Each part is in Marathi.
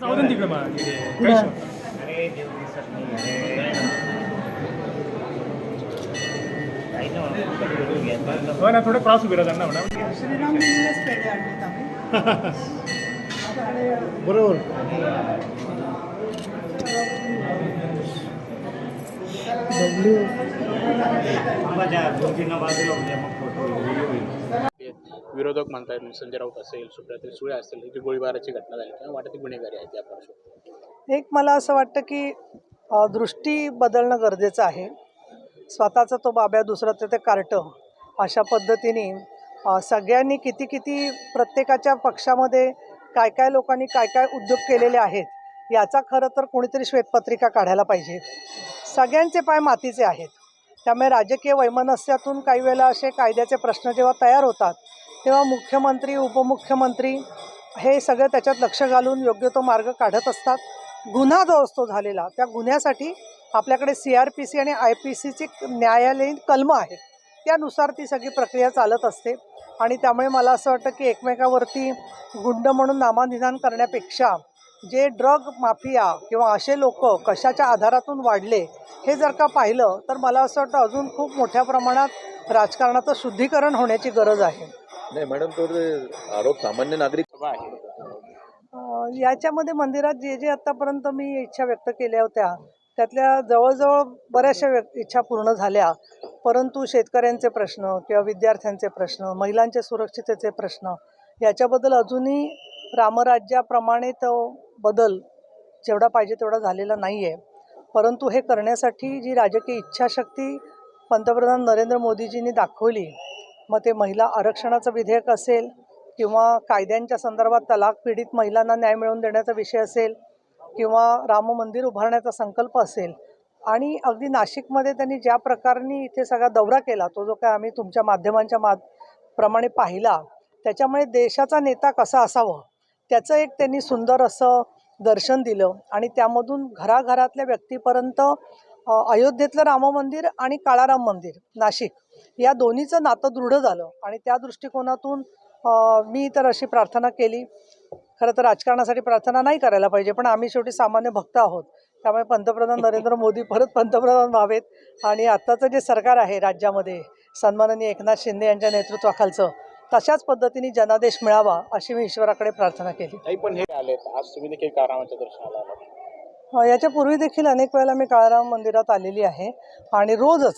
जाऊन तिकडे मला अरे देव दिसत नाही हो ना, थोडं क्रॉस उभे राहतात ना म्हणा. श्रीराम दिलेलेच पेढे आणलेत आम्ही. बरोबर. विरोधक म्हणतात संजय राऊत असेल, सुप्रिया सुळे असेल, ही गोळीबाराची घटना झाली तेव्हा वाटत गुन्हेगारी आहे त्या पार्श्वभूमीवर. एक मला असं वाटतं की दृष्टी बदलणं गरजेचं आहे. स्वतःचा तो बाब्या दुसरं ते कार्टं अशा पद्धतीने सगळ्यांनी किती किती प्रत्येकाच्या पक्षामध्ये काय काय लोकांनी काय काय उद्योग केलेले आहेत याचा खरं तर कोणीतरी श्वेतपत्रिका काढायला पाहिजे. सगळ्यांचे पाय मातीचे आहेत. त्यामुळे राजकीय वैमनस्यातून काही वेळेला असे कायद्याचे प्रश्न जेव्हा तयार होतात तेव्हा मुख्यमंत्री उपमुख्यमंत्री हे सगळं त्याच्यात लक्ष घालून योग्य तो मार्ग काढत असतात. गुन्हा जो असतो झालेला त्या गुन्ह्यासाठी आपल्याकडे CRPC आणि IPCची न्यायालयीन कलमं आहेत. त्यानुसार ती सगळी प्रक्रिया चालत असते आणि त्यामुळे मला असं वाटतं की एकमेकावरती गुंड म्हणून नामानिधान करण्यापेक्षा जे ड्रग माफिया किंवा असे लोक कशाच्या आधारातून वाढले हे जर का पाहिलं तर मला असं वाटतं अजून खूप मोठ्या प्रमाणात राजकारणाचं शुद्धीकरण होण्याची गरज आहे. नाही मॅडम, तो आरोप सामान्य नागरिक आहे. याच्यामध्ये मंदिरात जे जे आत्तापर्यंत मी इच्छा व्यक्त केल्या होत्या त्यातल्या जवळजवळ बऱ्याचशा इच्छा पूर्ण झाल्या. परंतु शेतकऱ्यांचे प्रश्न किंवा विद्यार्थ्यांचे प्रश्न, महिलांच्या सुरक्षिततेचे प्रश्न याच्याबद्दल अजूनही रामराज्याप्रमाणे तो बदल जेवढा पाहिजे तेवढा झालेला नाही आहे. परंतु हे करण्यासाठी जी राजकीय इच्छाशक्ती पंतप्रधान नरेंद्र मोदीजींनी दाखवली, मग ते महिला आरक्षणाचं विधेयक असेल किंवा कायद्यांच्या संदर्भात तलाक पीडित महिलांना न्याय मिळवून देण्याचा विषय असेल किंवा राम मंदिर उभारण्याचा संकल्प असेल आणि अगदी नाशिकमध्ये त्यांनी ज्या प्रकारे इथे सगळा दौरा केला तो जो काय आम्ही तुमच्या माध्यमांच्या प्रमाणे पाहिला त्याच्यामुळे देशाचा नेता कसा असावं त्याचं एक त्यांनी सुंदर असं दर्शन दिलं आणि त्यामधून घराघरातल्या व्यक्तीपर्यंत अयोध्येतलं राम मंदिर आणि काळाराम मंदिर नाशिक या दोन्हीचं नातं दृढ झालं आणि त्या दृष्टिकोनातून मी तर अशी प्रार्थना केली. खरं तर राजकारणासाठी प्रार्थना नाही करायला पाहिजे, पण आम्ही शेवटी सामान्य भक्त आहोत. त्यामुळे पंतप्रधान नरेंद्र मोदी परत पंतप्रधान व्हावेत आणि आत्ताचं जे सरकार आहे राज्यामध्ये सन्माननीय एकनाथ शिंदे यांच्या नेतृत्वाखालचं तशाच पद्धतीने जनादेश मिळावा अशी मी ईश्वराकडे प्रार्थना केली. काही पण हे आलेत आज तुम्ही देखील काळारामाच्या दर्शनाला आलात. याच्यापूर्वी देखील अनेक वेळेला मी काळाराम मंदिरात आलेली आहे आणि रोजच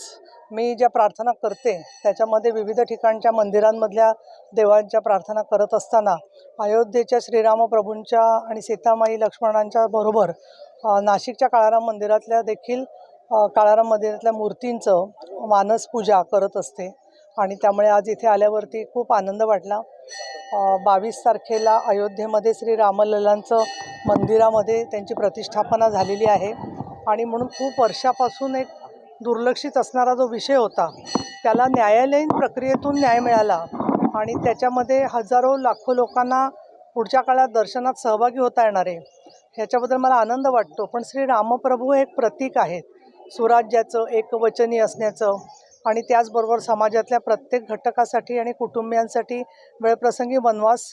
मी ज्या प्रार्थना करते त्याच्यामध्ये विविध ठिकाणच्या मंदिरांमधल्या देवांच्या प्रार्थना करत असताना अयोध्येच्या श्रीरामप्रभूंच्या आणि सीतामाई लक्ष्मणांच्या बरोबर नाशिकच्या काळाराम मंदिरातल्या देखील काळाराम मंदिरातल्या मूर्तींचं मानसपूजा करत असते आणि त्यामुळे आज इथे आल्यावरती खूप आनंद वाटला. 22 तारखेला अयोध्येमध्ये श्री रामलल्लांचं मंदिरामध्ये त्यांची प्रतिष्ठापना झालेली आहे आणि म्हणून खूप वर्षापासून एक दुर्लक्षित असणारा जो विषय होता त्याला न्यायालयीन प्रक्रियेतून न्याय मिळाला आणि त्याच्यामध्ये हजारो लाखो लोकांना पुढच्या काळात दर्शनात सहभागी होता येणार आहे ह्याच्याबद्दल मला आनंद वाटतो. पण श्री रामप्रभू एक प्रतीक आहेत सुराज्याचं, एकवचनी असण्याचं आणि त्याचबरोबर समाजातल्या प्रत्येक घटकासाठी आणि कुटुंबियांसाठी वेळप्रसंगी वनवास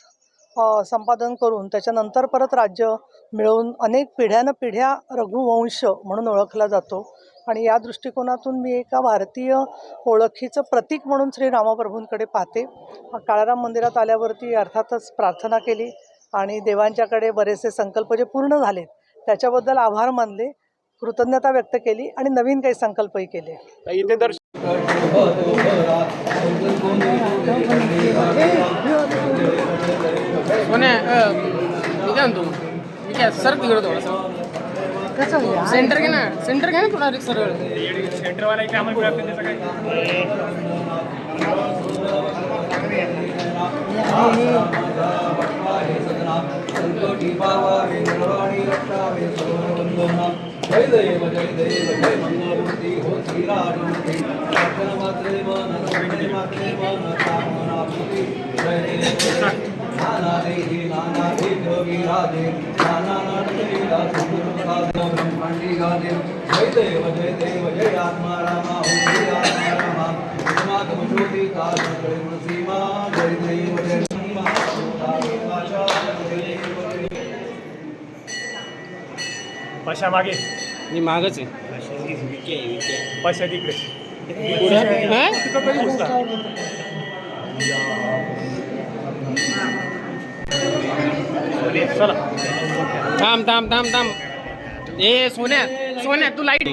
संपादन करून त्याच्यानंतर परत राज्य मिळवून अनेक पिढ्या रघुवंश म्हणून ओळखला जातो आणि या दृष्टिकोनातून मी एका भारतीय ओळखीचं प्रतीक म्हणून श्री रामप्रभूंकडे पाहते. काळाराम मंदिरात आल्यावरती अर्थातच प्रार्थना केली आणि देवांच्याकडे बरेचसे संकल्प जे पूर्ण झाले त्याच्याबद्दल आभार मानले, कृतज्ञता व्यक्त केली आणि नवीन काही संकल्पही केले. इथे दर्शन सर तिकडे थोडंसं सेंटर घे ना थोडा सरळ सेंटरवाला इकडे आम्हाला मिळत नाही जय देव जय देव जय मंगलमूर्ती हो श्रीराजमूर्ती मात्रे मन कामनापूर्ती जय देव नाना देही नाना विराजे नाना नाट्यलीला सुंदर ब्रह्मांडी गाजे जय देव जय आत्मा रामा हो श्री आत्मा रामा मातम ज्योती ताज सीमा जय देव जय सीमा पशा मागे मी मागच आहे. पशा तिकडे हा? तिकडं कधी घुसला? चला थांब थांब थांब थांब. ए सोन्या सोन्या तू लाईट.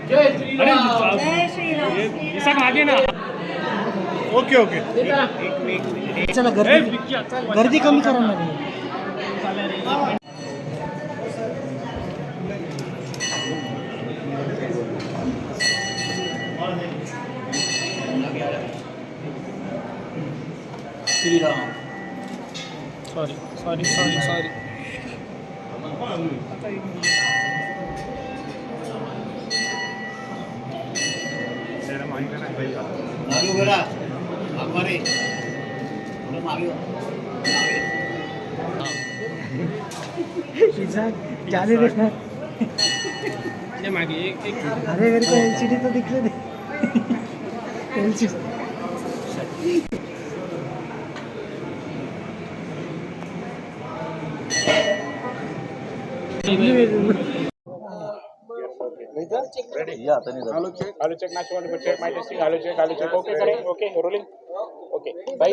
अरे इसा मागे ना. ओके ओके चला गर्दी कमी करा ना. Sorry sorry sorry sorry. मागे एक एक अरे मेरे को एलसीडी तो दिख रहे एलसीडी. या आता नाही आलू चेक नाशिक चेक माय टेस्टिंग आलू चेक ओके करें ओके रोलिंग ओके बाय.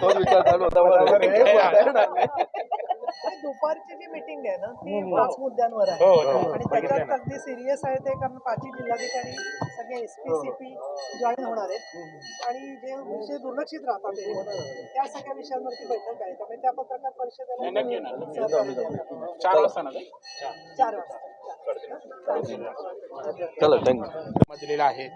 तोच विचार चालू होता बरोबर आहे. दुपारची जी मीटिंग आहे ना ती 5 मुद्द्यांवर आहे आणि त्याच्यात अगदी सिरियस आहे ते, कारण 5ही जिल्हाधिकारी सगळे SPCP जॉईन होणार आहेत आणि जे विषय दुर्लक्षित राहतात त्या सगळ्या विषयांवरती बैठक आहे. त्यामुळे त्या पत्रकार परिषदेला सहकार्य करणार. 4 वाजता ना 4 वाजता. चला थँक्यू. दिलेला आहे.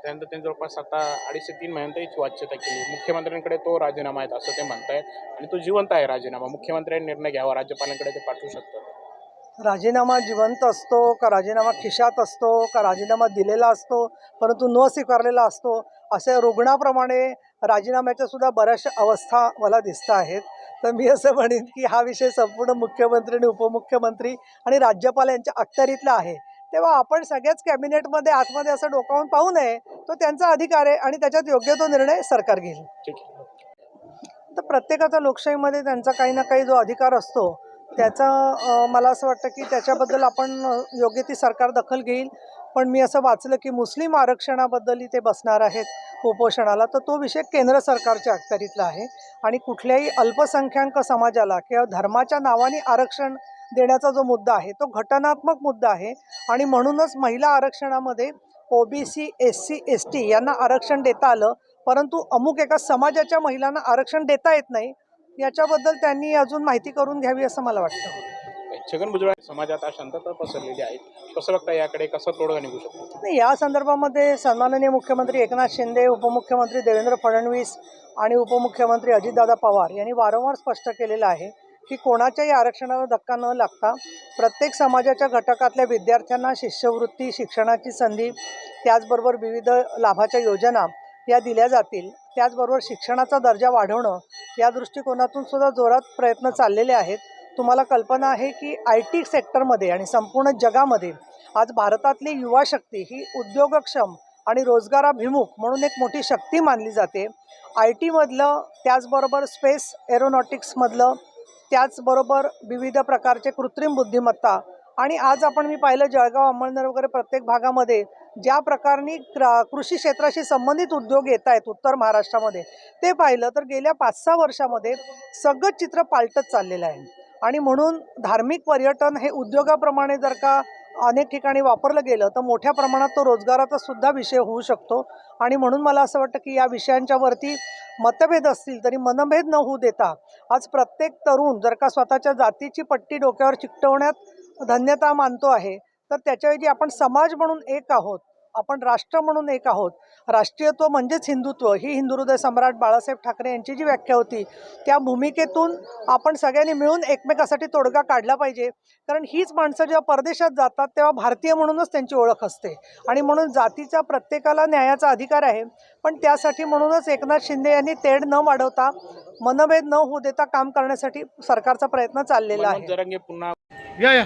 त्यानंतर त्यांनी जवळपास आता 2.5 ते 3 महिन्यांतही वाच्यता केली. मुख्यमंत्र्यांकडे तो राजीनामा आहे असं ते म्हणतायत आणि तो जिवंत आहे राजीनामा. मुख्यमंत्र्यांनी निर्णय घ्यावा, राज्यपालांकडे ते पाठवू शकतात. राजीनामा जिवंत असतो का राजीनामा खिशात असतो का राजीनामा दिलेला असतो परंतु न स्वीकारलेला असतो, असे रुग्णाप्रमाणे राजीनाम्याच्या सुद्धा बऱ्याचशा अवस्था मला दिसत आहेत. तर मी असं म्हणेन की हा विषय संपूर्ण मुख्यमंत्री आणि उपमुख्यमंत्री आणि राज्यपाल यांच्या अखत्यारीतला आहे. तेव्हा आपण सगळ्याच कॅबिनेटमध्ये आतमध्ये असं डोकावून पाहू नये. तो त्यांचा अधिकार आहे आणि त्याच्यात योग्य तो निर्णय सरकार घेईल. ठीक आहे. तर प्रत्येकाचा लोकशाहीमध्ये त्यांचा काही ना काही जो अधिकार असतो त्याचा मला असं वाटतं की त्याच्याबद्दल आपण योग्य ती सरकार दखल घेईल. पण मी असं वाचलं की मुस्लिम आरक्षणाबद्दलही ते बसणार आहेत उपोषणाला, तर तो विषय केंद्र सरकारच्या अखत्यारीतला आहे आणि कुठल्याही अल्पसंख्याक समाजाला किंवा धर्माच्या नावाने आरक्षण देण्याचा जो मुद्दा आहे तो घटनात्मक मुद्दा आहे आणि म्हणूनच महिला आरक्षणामध्ये OBC SC ST यांना आरक्षण देता आलं, परंतु अमुक एका समाजाच्या महिलांना आरक्षण देता येत नाही. याच्याबद्दल त्यांनी अजून माहिती करून घ्यावी असं मला वाटतं. छगन भुजबळ समाजात अशांतता पसरलेली आहे. कसं बघता याकडे, कसं तोडगा निघू शकतो? नाही, या संदर्भामध्ये सन्माननीय मुख्यमंत्री एकनाथ शिंदे, उपमुख्यमंत्री देवेंद्र फडणवीस आणि उपमुख्यमंत्री अजितदादा पवार यांनी वारंवार स्पष्ट केलेलं आहे की कोणाच्याही आरक्षणाला धक्का न लागता प्रत्येक समाजाच्या घटकातल्या विद्यार्थ्यांना शिष्यवृत्ती, शिक्षणाची संधी, त्याचबरोबर विविध लाभाच्या योजना या दिल्या जातील. त्याचबरोबर शिक्षणाचा दर्जा वाढवणं या दृष्टिकोनातून सुद्धा जोरात प्रयत्न चाललेले आहेत. तुम्हाला कल्पना आहे की IT सेक्टरमध्ये आणि संपूर्ण जगामध्ये आज भारतातली युवा शक्ती ही उद्योगक्षम आणि रोजगाराभिमुख म्हणून एक मोठी शक्ती मानली जाते. IT मधलं, त्याचबरोबर स्पेस एरोनॉटिक्समधलं, त्याचबरोबर विविध प्रकारचे कृत्रिम बुद्धिमत्ता आणि आज मी पाहिलं जळगाव, अहमदनगर वगैरे प्रत्येक भागामध्ये ज्या प्रकारनी कृषी क्षेत्राशी संबंधित उद्योग येत आहेत उत्तर महाराष्ट्रामध्ये, ते पाहिलं तर गेल्या 5-6 वर्षामध्ये सगळं चित्र पालटत चाललेलं आहे. आणि म्हणून धार्मिक पर्यटन हे उद्योगाप्रमाणे जर का अनेक ठिकाणी वापरलं गेलं तर मोठ्या प्रमाणात तो रोजगाराचा सुद्धा विषय होऊ शकतो. आणि म्हणून मला असं वाटतं की या विषयांच्यावरती मतभेद असतील तरी मनभेद न होऊ देता आज प्रत्येक तरुण जर का स्वतःच्या जातीची पट्टी डोक्यावर चिकटवण्यात धन्यता मानतो आहे तर त्याच्याऐवजी आपण समाज म्हणून एक आहोत आपण राष्ट्र म्हणून एक आहोत, राष्ट्रीयत्व म्हणजेच हिंदुत्व, ही हिंदुहृदय सम्राट बाळासाहेब ठाकरे यांची जी व्याख्या होती त्या भूमिकेतून आपण सगळ्यांनी मिळून एकमेकासाठी तोडगा काढला पाहिजे. कारण हीच माणसं जेव्हा परदेशात जातात तेव्हा भारतीय म्हणूनच त्यांची ओळख असते आणि म्हणून जातीचा प्रत्येकाला न्यायाचा अधिकार आहे. पण त्यासाठी म्हणूनच एकनाथ शिंदे यांनी तेढ न वाढवता, मनभेद न होऊ देता काम करण्यासाठी सरकारचा प्रयत्न चाललेला आहे. मनोज जरांगे पुन्हा या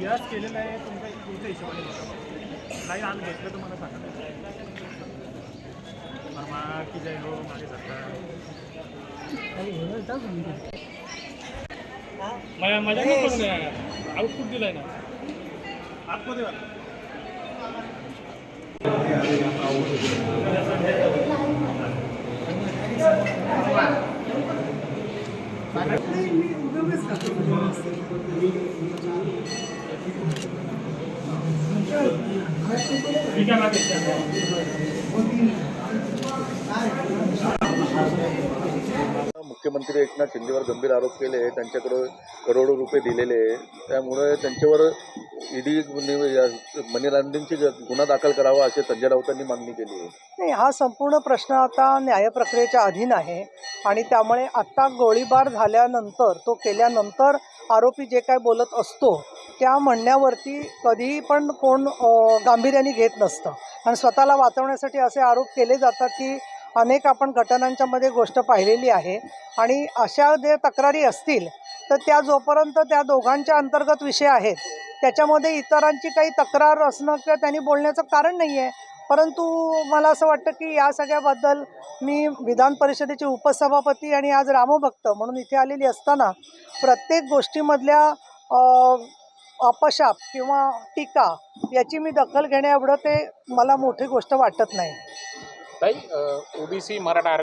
यस केलेलं आहे तुमच्या हिशोबाने नाही आज घेतलं तुम्हाला सांगा की जय हो मागे सरकार माझ्या करून आउटपुट दिलाय ना आतमध्ये मुख्यमंत्री एकनाथ शिंदेवर गंभीर आरोप केले, त्यांच्याकडे करोडो रुपये दिलेले, त्यामुळे त्यांच्यावर ईडी मनी लॉन्ड्रिंगची गुन्हा दाखल करावा असे संजय राऊतांनी मागणी केली आहे. नाही, हा संपूर्ण प्रश्न आता न्यायप्रक्रियेच्या अधीन आहे आणि त्यामुळे आत्ता गोळीबार झाल्यानंतर, तो केल्यानंतर आरोपी जे काय बोलत असतो त्या म्हणण्यावरती कधीही पण कोण गांभीर्याने घेत नसतं आणि स्वतःला वाचवण्यासाठी असे आरोप केले जातात की अनेक आपण घटनांच्या मध्ये गोष्ट पाहिलेली आहे. आणि अशा जे तक्रारी असतील तर त्या जोपर्यंत त्या दोघांच्या अंतर्गत विषय आहेत त्याच्यामध्ये इतरांची काही तक्रार असणं किंवा त्यांनी बोलण्याचं कारण नाही आहे. परंतु मला असं वाटतं की या सगळ्याबद्दल मी विधान परिषदेचे उपसभापती आणि आज रामभक्त म्हणून इथे आलेली असताना प्रत्येक गोष्टीमधल्या अपशाप किंवा टीका याची मी दखल घेण्याएवढं ते मला मोठी गोष्ट वाटत नाही. ताई, ओबीसी मराठा